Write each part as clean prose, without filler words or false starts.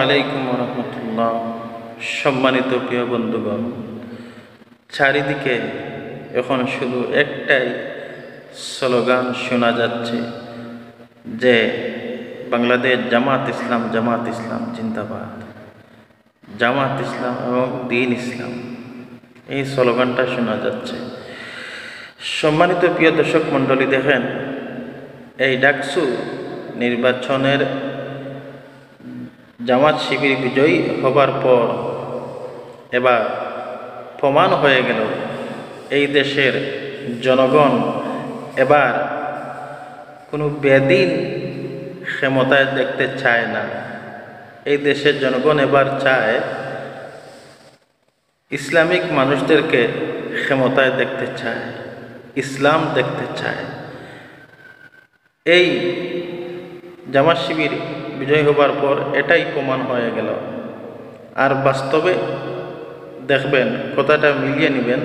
আলাইকুম রহমতুল্লাহ। সম্মানিত প্রিয় বন্ধুগণ, চারিদিকে এখন শুধু একটাই স্লোগান শোনা যাচ্ছে যে বাংলাদেশ জামাত ইসলাম জিন্দাবাদ, জামাত ইসলাম এবং দ্বীন ইসলাম, এই স্লোগানটা শোনা যাচ্ছে। সম্মানিত প্রিয় দর্শক মণ্ডলী, দেখেন, এই ডাকসু নির্বাচনের জামাত শিবির বিজয়ী হবার পর এবার প্রমাণ হয়ে গেল এই দেশের জনগণ এবার কোনো বেদিন ক্ষমতায় দেখতে চায় না। এই দেশের জনগণ এবার চায় ইসলামিক মানুষদেরকে ক্ষমতায় দেখতে চায়, ইসলাম দেখতে চায়। এই জামাত শিবির বিজয় হবার পর এটাই প্রমাণ হয়ে গেল। আর বাস্তবে দেখবেন, কথাটা মিলিয়ে নেবেন,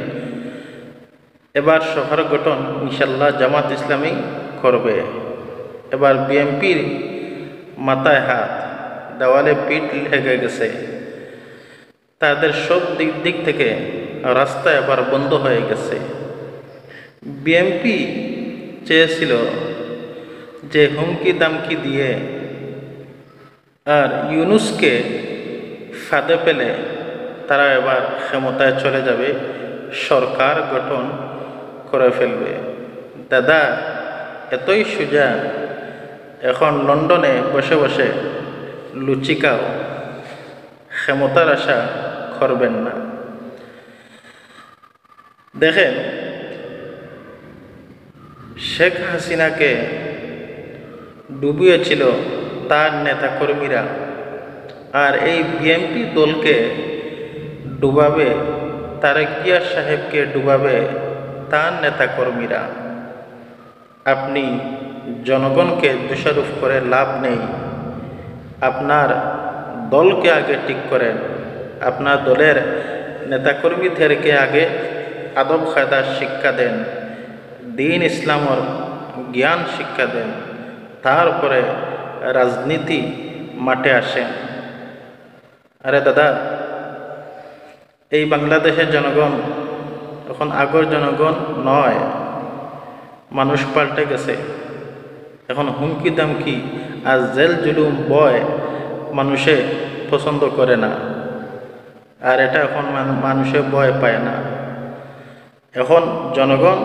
এবার সরকার গঠন ইনশাল্লাহ জামাত ইসলামী করবে। এবার বিএনপির মাথায় হাত, দেওয়ালে পিঠ লেগে গেছে। তাদের সব দিক থেকে রাস্তা এবার বন্ধ হয়ে গেছে। বিএনপি চেয়েছিল যে হুমকি দামকি দিয়ে আর ইউনূসকে ফাঁদে পেলে তারা এবার ক্ষমতায় চলে যাবে, সরকার গঠন করে ফেলবে। দাদা এতই সোজা, এখন লন্ডনে বসে বসে লুচিকাও, ক্ষমতার আশা করবেন না। দেখেন, শেখ হাসিনাকে ডুবিয়েছিল তার নেতাকর্মীরা, আর এই বিএনপি দলকে ডুবাবে, তারেক জিয়া সাহেবকে ডুবাবে তার নেতাকর্মীরা। আপনি জনগণকে দোষারোপ করে লাভ নেই। আপনার দলকে আগে ঠিক করেন, আপনার দলের নেতাকর্মীদেরকে আগে আদব কায়দার শিক্ষা দেন, দ্বীন ইসলামের জ্ঞান শিক্ষা দেন, তারপরে রাজনীতি মাঠে আসেন। আরে দাদা, এই বাংলাদেশের জনগণ এখন আগের জনগণ নয়, মানুষ পাল্টে গেছে। এখন হুমকি দামকি আর জেল জুলুম বয় মানুষে পছন্দ করে না, আর এটা এখন মানুষে ভয় পায় না। এখন জনগণ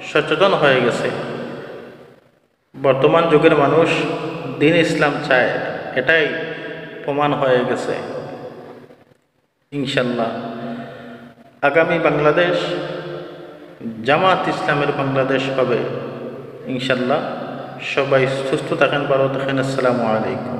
সচেতন হয়ে গেছে। বর্তমান যুগের মানুষ দ্বীন ইসলাম চায়, এটাই প্রমাণ হয়ে গেছে। ইনশাল্লাহ আগামী বাংলাদেশ জামাত ইসলামের বাংলাদেশ হবে ইনশাল্লাহ। সবাই সুস্থ থাকেন, ভালো থাকেন। আসসালামু আলাইকুম।